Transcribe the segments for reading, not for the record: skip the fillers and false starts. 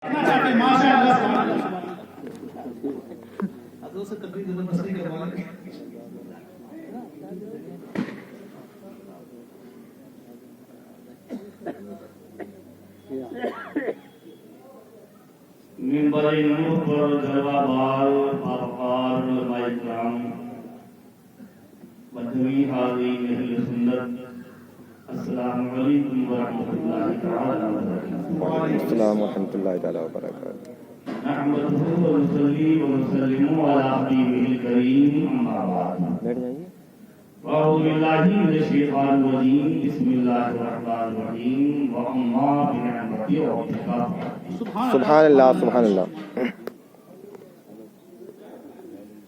منبر نور پر جلوہ بار پاپار علماء اکرام مجموعی حاضرین اہل سنت السلام علیکم ورحمۃ اللہ تعالی وبرکاتہ۔ السلام ورحمۃ اللہ تعالی وبرکاتہ۔ نحمدہ ونصلی ونسلم علی حبیبہ الکریم اما بعد۔ بیٹھ جائیے۔ اعوذ باللہ من الشیطان الرجیم بسم اللہ الرحمن الرحیم واما بنعمت ربک سبحان اللہ سبحان اللہ۔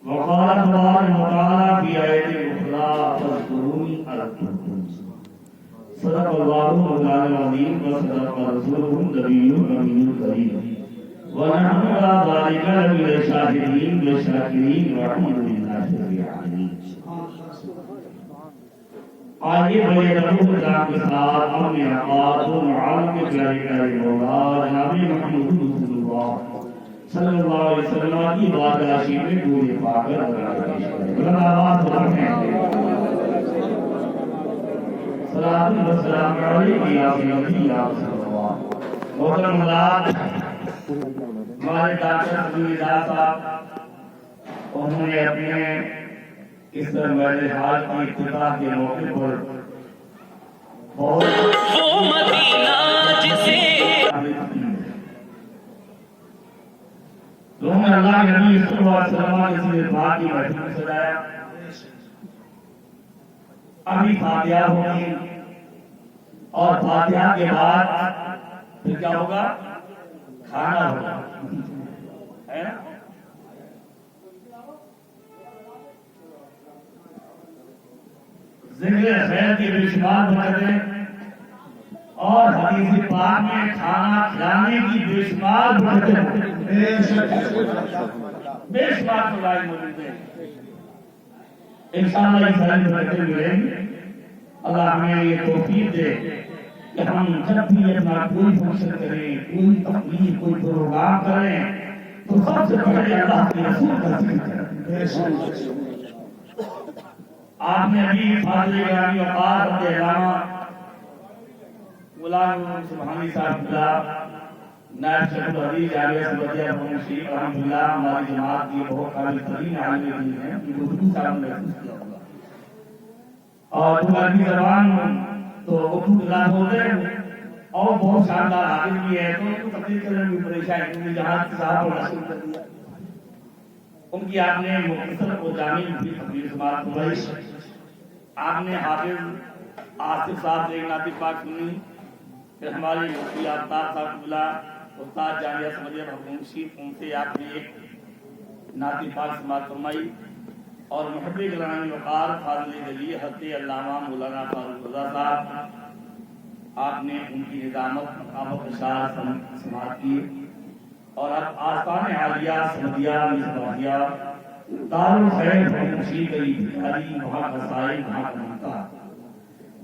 وقال تبارک وتعالی فی آیت اخری فاذکرونی اذکرکم۔ صدق اللہ مولانا العظیم وصدق رسولہ النبی الامین الکریم ونحن علی ذلک لمن الشاہدین والشاکرین والحمد للہ رب العالمین۔ آئیے بڑے رب کے ساتھ اپنے آقا و عالم کے پیارے پیارے مولا جناب محمد رسول اللہ صلی اللہ علیہ وسلم کی بارگاہ میں درود پاک بلند آواز پڑھتے ہیں۔ صلاۃ و سلام علیک یا سیدی یا رسول اللہ۔ محترم حضرات، ہمارے ڈاکٹر عبداللہ صاحب انہوں نے اپنے اس میرے حال کی ابتدا کے موقع پر بہت وہ مدینہ جسے لوگوں نے اللہ کے نبی صلی اللہ علیہ وسلم کے اس بات کی محفل سجایا۔ ابھی فاتحہ ہوگی اور فاتحہ کے بعد پھر کیا ہوگا؟ کھانا ہوگا، ہے نا؟ ذکر خیر کی بے شمار برکتیں اور حدیث پاک میں کھانا کھلانے کی بے شمار برکتیں بے شمار فضائل موجود ہیں۔ انشاءاللہ یہ ساری برکتیں ملیں گی۔ اللہ ہمیں یہ توفیق دے کہ ہم جب بھی اپنا کوئی فنکشن کریں، کوئی تقریر، کوئی پروگرام کریں تو سب سے پہلے اللہ کے رسول کا ذکر کریں۔ آپ نے ابھی فاضل گرامی وقار رضی علامہ غلام سبحانی صاحب اللہ نائب شیخ الحدیث جامعہ سمدیہ بن شریف الحمدللہ ہماری جماعت کی بہت قابل ترین عالم دین ہیں، ان کو گفتگو صاحب نے محسوس کیا ہوگا اور تمہاری زبان تو اردو زبان بولتے ہیں اور بہت شاندار عالم بھی ہے، تو ان کو تقریر کرنے میں پریشانی کیونکہ جہاں صاحب اور رسول کر دیا ان کی آپ نے مختصر و جامع بھی تقریر سماعت فرمائی۔ آپ نے حافظ آصف صاحب سے ایک نعت پاک سنی، پھر ہماری مفتی آفتاب صاحب اللہ استاد جامعہ سمدیہ بن شریف ان سے آپ نے ایک نعت پاک سماعت فرمائی اور محب گرامی وقار فاضل جلیل حضرت علامہ مولانا فاروق رضا صاحب آپ نے ان کی نظامت مقامت اشعار سماعت کی اور اب آستان عالیہ سمدیہ مصباحیہ دار الخیر مشی گئی علی وہاں کا سائے وہاں کا منتا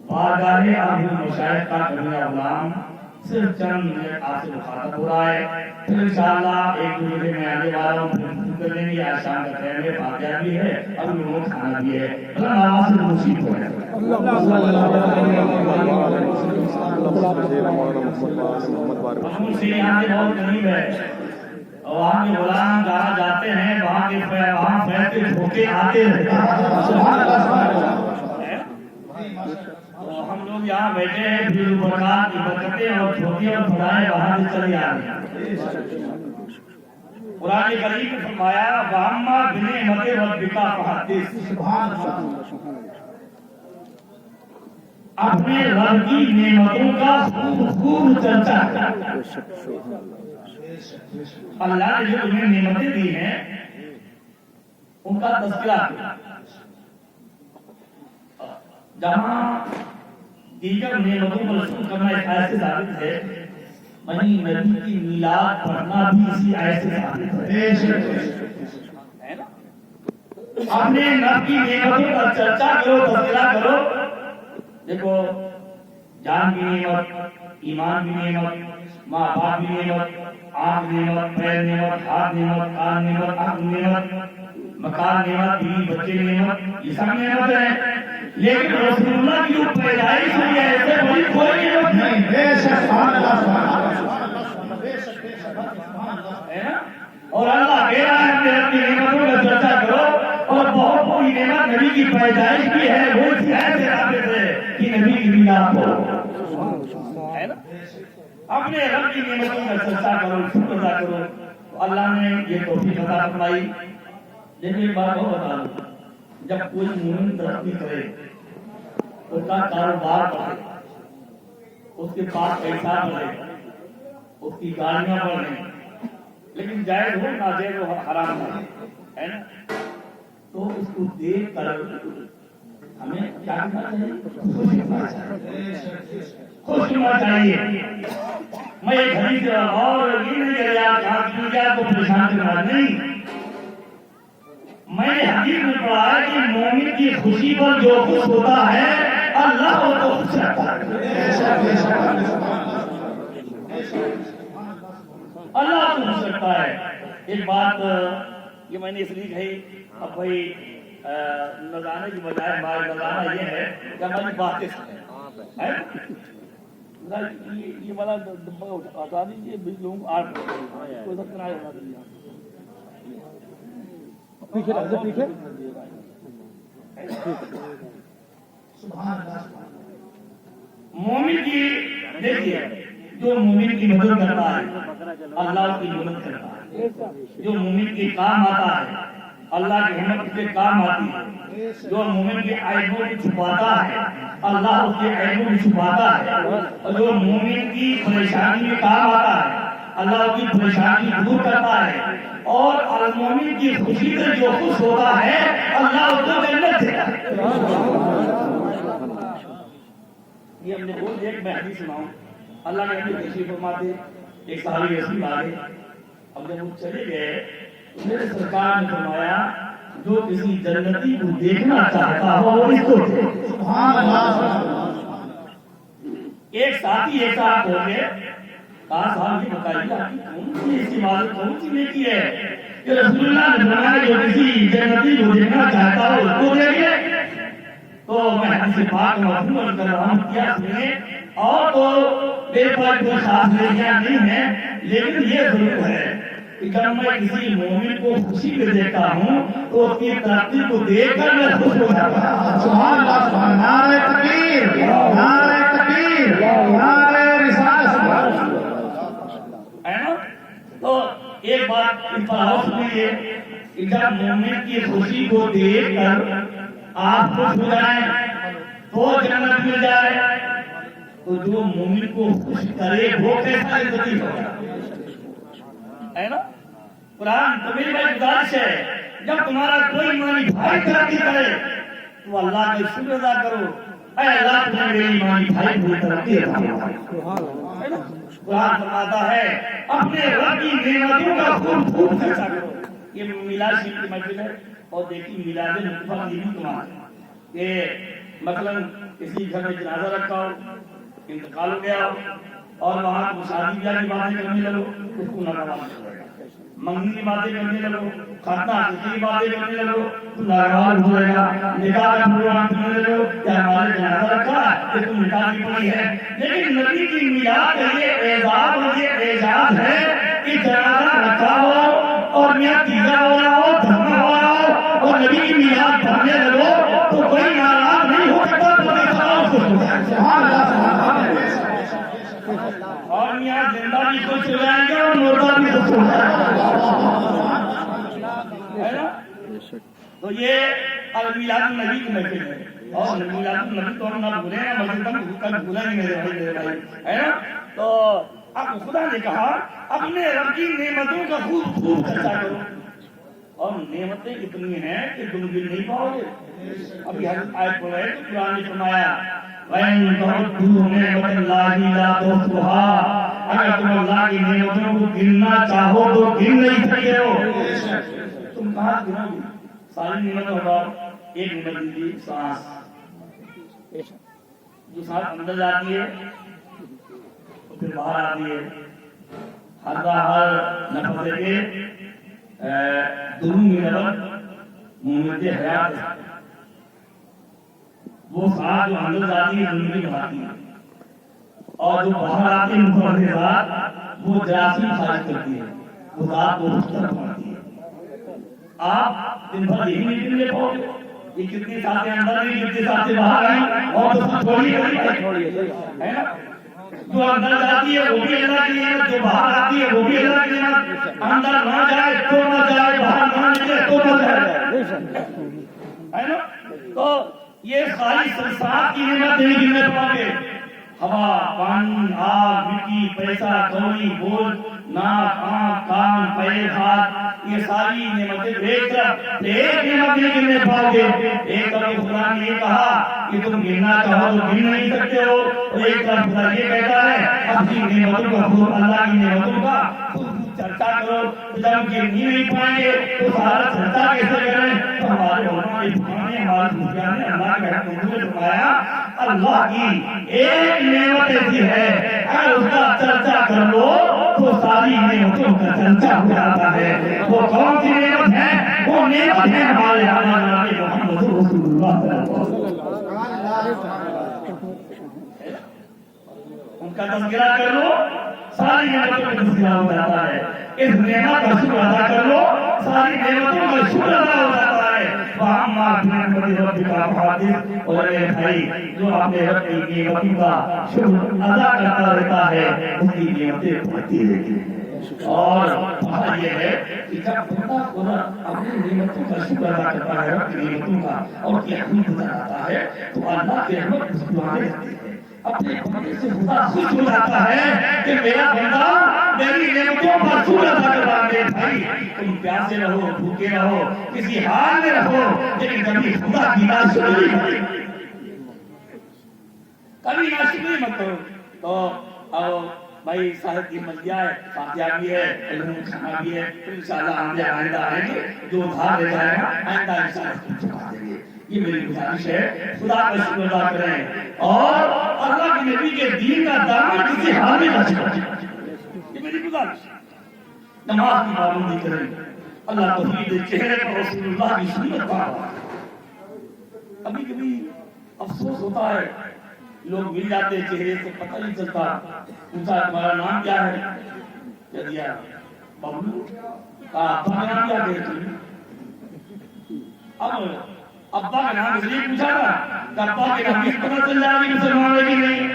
بارگاہ ابو مشایخ کا کبیرہ غلام صرف چند منٹ آپ سے مخاطب ہو رہا ہے، پھر انشاءاللہ ایک دوسرے میں آنے والا ہوں، پھر کر لیں گے۔ آج شام کا خیر ہے، فاتحہ بھی ہے اور روز کھانا بھی ہے۔ اللہ آواز سے نصیب ہو جائے۔ ہم سے یہاں سے بہت قریب ہے اور وہاں کے غلام جہاں جاتے ہیں وہاں فیض کے دھوکے آتے ہیں۔ ہم لوگ یہاں بیٹھے ہیں، پھر برکات کی برکتیں اور دھوکے اور بھڑائیں وہاں سے چلی آ رہی ہیں۔ قرآن کریم نے فرمایا وَأَمَّا بِنِعْمَتِ رَبِّكَ فَحَدِّثْ، اپنے رب کی نعمتوں کا خوب چرچا کر۔ اللہ نے جو تمہیں نعمتیں دی ہیں ان کا تذکرہ کیا۔ جہاں دیگر نعمتوں پر رسول کرنا ایک آیت سے ثابت ہے، وہیں نبی کی میلاد پڑھنا بھی اسی آیت سے ثابت ہے۔ اپنے رب کی نعمتوں پر چرچا کرو، تذکرہ کرو۔ دیکھو جان کی نعمت، ایمان بھی نعمت، ماں باپ بھی نعمت، آنکھ نعمت، پیر نعمت، ہاتھ نعمت، کان نعمت، عقل نعمت، مکان نعمت، بیوی بچے نعمت، یہ سب نعمت ہے. لیکن رسول اللہ کی جو پیدائش ہوئی ہے ایسے بڑی کوئی نعمت نہیں. بے شک سبحان اللہ سبحان اللہ ہے نا. اور اللہ کہہ رہا ہے اپنے رب کی نعمتوں کا چرچا کرو. اور بہت بڑی نعمت نبی کی پیدائش بھی ہے. وہ اس ایسے رابطے سے کہ نبی کی میلاد ہو ہے نا. اپنے رب کی نعمتوں کا چرچا کرو، شکر ادا کرو. تو اللہ نے یہ توفیق عطا فرمائی. لیکن ایک بات اور بتا دوں، جب کوئی مومن ترقی کرے، اس کا کاروبار بڑھے، اس کے پاس پیسہ بڑھے، اس کی گاڑیاں بڑھیں، لیکن جائز ہو ناجائز ہو حرام ہو ہے نا، تو اس کو دیکھ کر ہمیں کیا کرنا چاہیے؟ خوش ہونا چاہیے. میں ایک حدیث اور یہ نہیں کہہ رہا کہ آپ کو پریشان کرنا نہیں. میں نے حدیث میں پڑھا ہے کہ مومن کی خوشی پر جو خوش ہوتا ہے اللہ اس کو خوش رکھتا ہے. اللہ کو خوش رکھتا ہے. ایک بات یہ میں نے اس لیے کہی، اب بھائی نذرانے کی بجائے ہمارا نذرانہ یہ ہے کہ ہماری باتیں سنیں. یہ والا ڈبہ ہٹا دیجیے، لوگ پیچھے پیچھے. مومن کی دیکھیے، جو مومن کی مدد کرتا ہے اللہ کی مدد کرتا ہے. جو مومن کے کام آتا ہے اللہ کی رحمت اس کے کام آتی ہے. جو مومن کے عیبوں کو چھپاتا ہے اللہ اس کے عیبوں کو چھپاتا ہے. اور جو مومن کی پریشانی میں کام آتا ہے اللہ اس کی پریشانی دور کرتا ہے. اور المومن کی خوشی سے جو خوش ہوتا ہے اللہ اس کو جنت دیتا ہے. یہ ہم نے بول دیا کہ میں حدیث سناؤں. اللہ نے ہمیں تشریف فرماتے ایک صحابی رسول آگے. اب جب وہ چلے گئے تو میرے سرکار نے فرمایا جو کسی جنتی کو دیکھنا چاہتا ہو وہ اس کو دیکھے. ایک ساتھی ایک ساتھ ہو گئے. کہا صاحب یہ بتائیے آپ کی کون سی ایسی بات کون سی نیکی ہے کہ رسول اللہ نے فرمایا جو کسی جنتی کو دیکھنا چاہتا ہو اس کو دیکھے. تو میں حدیث پاک مفہوم کر رہا ہوں کیا سنیں. اور تو میرے پاس کوئی خاص نیکیاں نہیں ہیں، لیکن یہ ضرور ہے کہ جب میں کسی مومن کو خوشی میں دیکھتا ہوں تو اس کی ترقی کو دیکھ کر میں خوش ہو جاتا ہوں. سبحان اللہ سبحان اللہ. نعرہ تکبیر، نعرہ تکبیر، نعرہ رسالت ہے نا. تو ایک بات اس پر اور سنیے کہ جب مومن کی خوشی کو دیکھ کر آپ خوش ہو جائیں تو جنت مل جائے. تو جو مومن کو خوش کرے وہ کیسا عزتی ہوگا ہے نا. قرآن تو میری بھائی گزارش ہے جب تمہارا کوئی ایمانی بھائی ترقی کرے تو اللہ کا شکر ادا کرو. اے اللہ تمہیں میری ایمانی بھائی کو ترقی عطا فرما. قرآن فرماتا ہے اپنے رب کی نعمتوں کا خوب خوب خرچہ کرو. یہ میلاد شریف کی محفل ہے. اور دیکھیے میلاد مصطفیٰ یہ بھی کمال ہے کہ مثلا کسی گھر میں جنازہ رکھا ہو، انتقال ہو گیا اور وہاں شادی بیاہ کی باتیں کرنے لگو اس کو ناگوار ہو جائے گا. منگنی کی باتیں کرنے لگو، ختنہ کی باتیں کرنے لگو تو ناگوار ہو جائے گا. نکاح کا پروگرام کرنے لگو کہ ہمارے جنازہ رکھا کہ تم نکاح کی پڑی ہے. لیکن نبی کی میلاد کا یہ اعزاز اور یہ اعزاز ہے کہ جنازہ رکھا ہو اور میاں تیزا ہو رہا ہو، دھرنا ہو رہا ہو اور نبی کی میلاد پڑھنے لگو تو کوئی ناراض نہیں ہو سکتا. اور یہاں زندہ بھی خوش ہو جائیں گے اور مردہ بھی خوش ہو جائیں گے. تو یہ میلاد النبی کی محفل ہے. اور میلاد النبی تو ہم نہ بھولیں گے، مسجد ہم کل بھولیں گے میرے بھائی ہے نا. تو اب خدا نے کہا اپنے رب کی نعمتوں کا خوب خوب خرچہ کرو. اور نعمتیں اتنی ہیں کہ تم گن نہیں پاؤ گے. ابھی حضرت آیت پڑھے تو قرآن نے فرمایا وَإِن تَعُدُّوا نِعْمَتَ اللَّهِ لَا تُحْصُوهَا. اگر تم اللہ کی نعمتوں کو گننا چاہو تو گن نہیں سکتے ہو. تم کہاں گنو گے؟ ساری نعمتوں کا ایک نعمت دیجیے سانس. جو سانس اندر جاتی ہے پھر باہر آتی ہے ہر نفس کے دونوں میں محمد حیات وہ ساتھ جو اندر جاتی ہے زندگی بناتی ہے اور جو باہر آتی ہے مفرد ذات وہ جراثیم خارج کرتی ہے وہ ذات کو مختلف بناتی ہے. آپ دن بھر یہی میٹنگ لے پاؤ گے یہ کتنی ساتیں اندر نہیں کتنی ساتیں باہر آئیں اور تو سب چھوڑی ہے نا. جو اندر جاتی ہے وہ بھی اللہ کی نعمت جو باہر آتی ہے وہ بھی اللہ کی نعمت. اندر نہ جائے تو نہ جائے باہر نہ نکلے تو نہ جائے ہے نا. تو یہ ساری سنسار کی نعمت نہیں گننے پاؤ گے. ہوا پانی آگ مٹی پیسہ کوڑی بول ناک آنکھ کان پیر ہاتھ یہ ساری نعمتیں ایک طرف ایک نعمت نہیں گننے پاؤ گے. ایک طرف خدا نے یہ کہا کہ تم گننا چاہو تو گن نہیں سکتے ہو اور ایک طرف خدا یہ کہتا ہے اپنی نعمتوں کا خوب اللہ کی نعمتوں کا خوب چرچا کرو. جب گن نہیں پائیں گے تو سارا چرچا کیسے کریں. تو ہمارے علماء نے ہمارے بزرگوں نے اللہ کے حکم میں فرمایا اللہ کی ایک نعمت ایسی ہے اگر اس کا چرچا کر لو تو ساری نعمتوں کا چرچا ہو جاتا ہے. وہ کون سی نعمت ہے؟ وہ نعمت ہے ہمارے آقا محمد رسول اللہ صلی اللہ علیہ وسلم. ان کا تذکرہ کر لو ساری نعمتوں کا تذکرہ ہو جاتا ہے. اس نعمت کا شکر ادا کر لو ساری نعمتوں کا شکر ادا ہو جاتا ہے. وَأَمَّا بِنِعْمَةِ رَبِّكَ فَحَدِّثْ. اور اے بھائی جو اپنے رب کی نعمتوں کا شکر ادا کرتا رہتا ہے اس کی نعمتیں بڑھتی رہتی ہیں. اور بات یہ ہے کہ جب بندہ اپنی نعمتوں کا شکر ادا کرتا ہے رب کی نعمتوں کا اور کی حمد کرتا ہے تو اللہ کی رحمت اس کو آنے لگتی ہے. اپنے بندے سے خدا خوش ہو جاتا ہے کہ میرا بندہ میری نعمتوں پر شکر ادا کر رہا ہے. بھائی تم پیاسے رہو بھوکے رہو کسی حال میں رہو لیکن کبھی خدا کی ناشکری مت کرو. کبھی ناشکری مت کرو. تو بھائی صاحب کی مل جائے فاتحہ بھی ہے علم کھانا بھی ہے انشاءاللہ آئندہ آئیں گے جو ادھار لے جائے گا آئندہ انشاءاللہ چکا دیں گے. یہ میری گزارش ہے خدا کا شکر ادا کریں اور اللہ کے نبی کے دین کا دامن کسی حال میں نہ چھوڑیں. یہ میری گزارش ہے. نماز کی پابندی کریں. اللہ توحید چہرے پر رسول اللہ کی سنت پاؤ. کبھی کبھی افسوس ہوتا ہے لوگ مل جاتے چہرے سے پتہ نہیں چلتا. پوچھا تمہارا نام کیا ہے؟ کہہ دیا ببلو. کہا ابا کا نام کیا ہے؟ اب ابا کا نام اس لیے پوچھا تھا کہ ابا کے نام کس پتہ چل جائے گی مسلمان ہے کہ نہیں.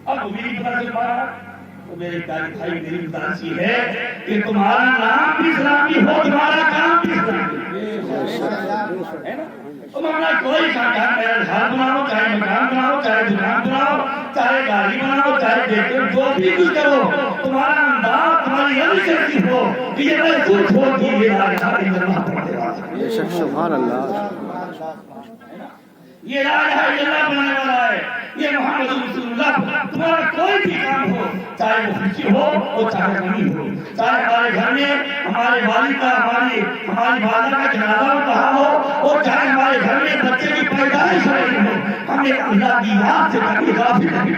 اب وہ بھی پتہ چل پا رہا. تو میرے پیارے بھائی میری گزارش یہ ہے کہ تمہارا نام بھی اسلامی ہو تمہارا کام بھی اسلامی ہے نا. تمہارا کوئی کام ہے گھر بناؤ چاہے مکان بناؤ چاہے دکان بناؤ چاہے گاڑی بناؤ چاہے بیٹے جو بھی کچھ کرو تمہارا انداز تمہاری انشاء ہو کہ یہ میں خود چھوڑ کے یہ لا الہ الا اللہ پڑھتے رہا. سبحان اللہ. یہ لا الہ الا اللہ بنانے والا ہے. یہ محمد رسول اللہ. تمہارا کوئی بھی کام ہو چاہے وہ خوشی ہو اور چاہے غمی ہو چاہے ہمارے گھر میں ہمارے والد کا ہماری والدہ کا جنازہ ہو کہا ہو اور چاہے ہمارے گھر میں بچے کی پیدائش ہو رہی ہو ہمیں اللہ کی یاد سے کبھی غافل نہیں.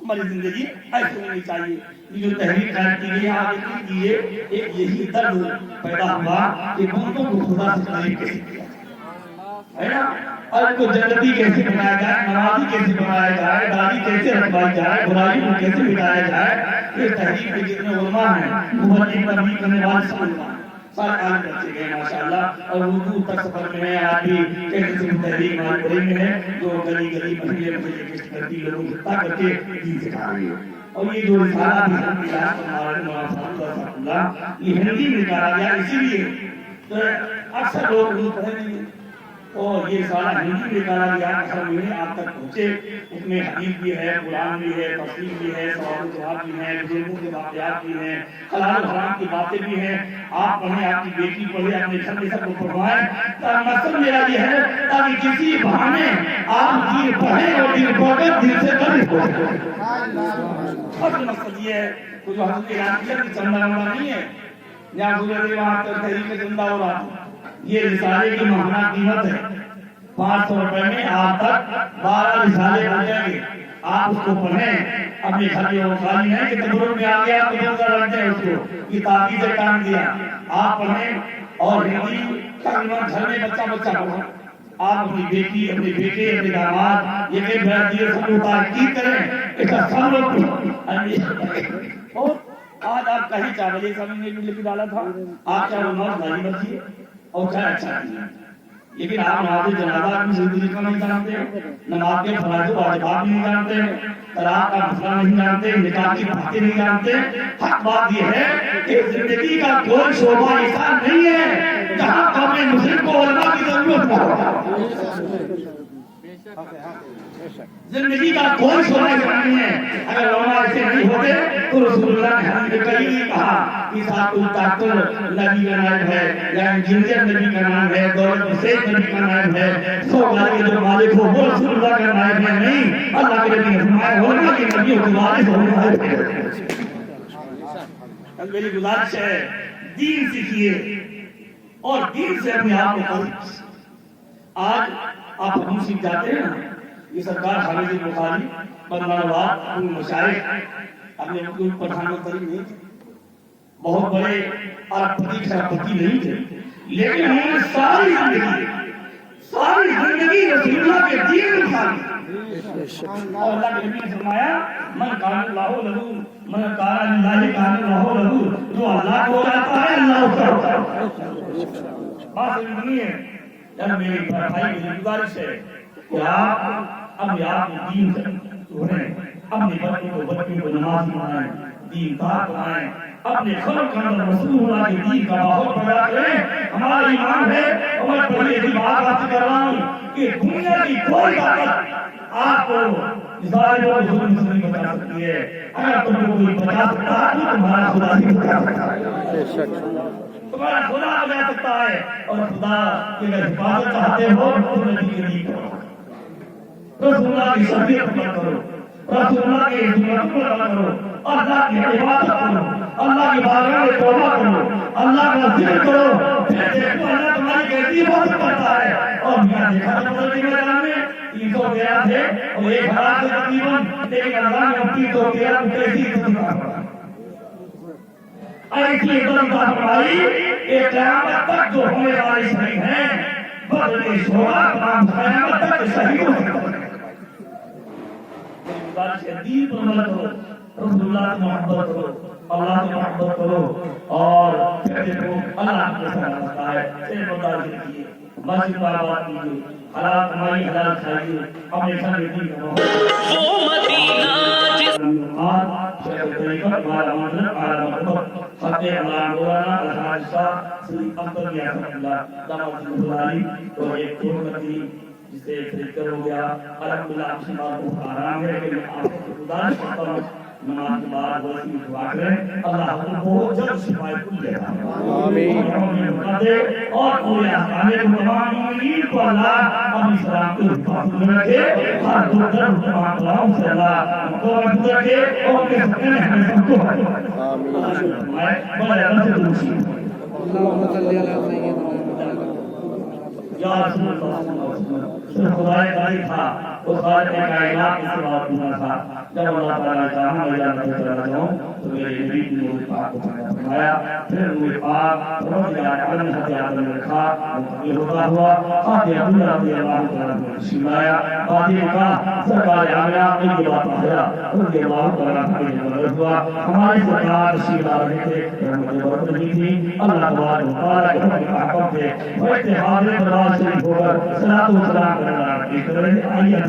ہماری زندگی ایسے ہونی چاہیے. یہ جو تحریک قائم کی گئی ہے آگے کی لیے ایک یہی درد پیدا ہوا کہ بندوں کو خدا سے قریب کیسے کیا ہے نا. اور کو جنتی کیسے بنایا جائے نمازی کیسے بنایا جائے دادی کیسے رکھوائی جائے برائی کو کیسے مٹایا جائے. یہ تحریک کے جتنے علماء ہیں مبلغ تبلیغ کرنے والے سارے عالم بچے گئے ماشاءاللہ. اور اردو تک سفر میں ہے آج بھی کیسے سے تحریک ہمارے بڑے میں ہے جو گلی گلی محلے محلے کشت کرتی لوگوں کو اکٹھا کر کے دین سکھا رہی ہے. اور یہ جو رسالہ بھی اللہ یہ ہندی میں نکالا گیا اسی لیے اکثر لوگ اردو پڑھے نہیں اور یہ رسالہ ہندی میں نکالا گیا اکثر میں آپ تک پہنچے. اس میں حدیث بھی ہے قرآن بھی ہے تفسیر بھی ہے سوال و جواب بھی ہے بزرگوں کے واقعات بھی ہیں حلال و حرام کی باتیں بھی ہیں. آپ پڑھیں آپ کی بیٹی پڑھے اپنے گھر میں سب کو پڑھوائیں. مقصد میرا یہ ہے تاکہ کسی بہانے آپ دین پڑھیں اور دین پڑھ کر دل سے قریب ہو جائیں. اصل مقصد یہ ہے کہ جو حضرت عرانیہ کی چندہ وندہ نہیں ہے یا حضرت وہاں تک تحریک میں چندہ ہو رہا تھا. یہ رسالے کی ماہانہ قیمت ہے 500 روپے میں آپ تک 12 رسالے ہو جائیں گے. آپ اس کو پڑھیں اپنے گھر کے خالی نہیں کہ تبرک میں آ گیا تو لگتے ہیں اس کو یہ تعبیر سے کام دیا آپ پڑھیں اور ہندی کلمہ گھر میں بچہ پڑھیں آپ اپنی بیٹی اپنے بیٹے اپنے داماد یہ کہ بھائی سب کو تاکید کریں اس کا سب لوگ اور آج آپ کہیں چاولے سامنے میں لکھ ڈالا تھا آپ چاہے نماز ناری بچیے اور چاہے اچھا کیجیے لیکن آپ نماز جنازہ کی زندگی کو نہیں جانتے نماز کے فرائض و واجبات نہیں جانتے طلاق کا مسئلہ نہیں جانتے نکاح کی باتیں نہیں جانتے حق بات یہ ہے کہ زندگی کا کوئی شعبہ ایسا نہیں ہے جہاں قوم مسلم کو علماء کی ضرورت نہ ہو زندگی کا کوئی شعبہ ایسا نہیں ہے اگر علماء ایسے نہیں ہوتے تو رسول اللہ نے حدیث میں کہیں نہیں کہا کہ صاحب کوئی ڈاکٹر نبی کا نائب ہے یا انجینئر نبی کا نام ہے دولت وسیع نبی کا نائب ہے سو گاڑی کے جو مالک ہو وہ رسول اللہ کا نائب ہے نہیں اللہ کے نبی نے فرمایا ہونا کہ نبی کے وارث ہونا ہے میری گزارش ہے دین سیکھیے اور دین سے اپنے آپ کو آج آپ ہم سیکھ جاتے ہیں یہ سرکار حافظ بخاری بندہ نواز ان مشائخ اپنے کوئی پٹھان منتری نہیں تھے بہت بڑے ارب پتی خرابتی نہیں تھے لیکن انہوں نے ساری زندگی رسول اللہ کے دین میں گزاری اور اللہ کے نبی نے فرمایا من کان اللہ لہو من کان اللہ کان اللہ لہو جو اللہ کو جاتا ہے اللہ اس کا ہوتا ہے بات نہیں ہے جب میری بھائی کی گزارش ہے کہ آپ اب آپ دین سے رہیں اپنے بچوں کو نماز پڑھائیں دین دار بنائیں اپنے خلق کے اندر رسول اللہ کے دین کا ماحول پیدا کریں ہمارا ایمان ہے اور میں بڑی ایسی بات آپ کر رہا ہوں کہ دنیا کی کوئی طاقت آپ کو ظالم اور ظلم سے نہیں بچا سکتی ہے اگر تم کو کوئی بچا سکتا ہے تو تمہارا خدا ہی بچا سکتا ہے تمہارا خدا بچا سکتا ہے اور خدا کی اگر حفاظت چاہتے ہو تو نبی کے لیے کرو رسول اللہ کی شریعت پر کرو رسول اللہ کی سنت پر عمل کرو اللہ کی عبادت کرو اللہ کی بارگاہ میں توبہ کرو اللہ کا ذکر کرو پھر دیکھو اللہ تمہاری کیسی حفاظت کرتا ہے اور میاں دیکھا تو بدل کے میدان میں 313 تھے اور 1000 سے تقریباً لیکن اللہ نے 313 کو کیسی عزت کرا ایسی عزت فرمائی کہ قیامت تک جو ہونے والے شہید ہیں بدل شہداء تمام قیامت تک شہید ہو سکتے ہیں دین پر عمل کرو رسول اللہ سے محبت کرو اللہ سے محبت کرو اور پھر دیکھو اللہ کے ساتھ ہوتا ہے پھر برداشت کیجیے مسجد پر آباد کیجیے حلال کمائی حلال کھائیے اپنے ساتھ دین کا وہ مدینہ جس شیخ طریقت والا مطلب اعلی مرتبہ فتح اللہ مولانا الحاج شاہ سری اکبر یاسر اللہ دامت الہدائی تو ایک قربتی جسے فکر ہو گیا الحمدللہ آپ سے بات کو آرام ہے کہ میں آپ کو گزارش کرتا ہوں نماز کے بعد ویسی دعا کریں اللہ ہم کو جلد شفائے کل دے آمین اور پورے احکام کو تمام مومنین کو اللہ اپنی سلام کو حفاظت میں رکھے ہر دو در تمام کلام سے اللہ کو محفوظ رکھے اور اپنے سکتے میں ہمیں سب کو آمین بڑے اللہ سے دوشی اللہم صلی اللہ سیدنا یا رسول اللہ صرف خدای قاری تھا اس خالق کائنات کی سوات ہونا تھا جب اللہ تعالیٰ نے کہا میں جانتا چلا جاؤں تو میرے نبی کی نور پاک کو فرمایا پھر نور پاک رضی اللہ عنہ ہتھیار میں رکھا منتقل ہوتا ہوا خاتم عبداللہ رضی اللہ تعالیٰ نے تشریف لایا خاتم کا سرکار عالیہ کی بات آیا رضی اللہ تعالیٰ عنہ ہوا ہماری سرکار تشریف لا رہے تھے رحمت برکت نہیں تھی اللہ تبارک و تعالیٰ کے حکم کے احکام سے وہ اتحاد میں برداشت شریف ہو کر صلاۃ و سلام کرنا آئیے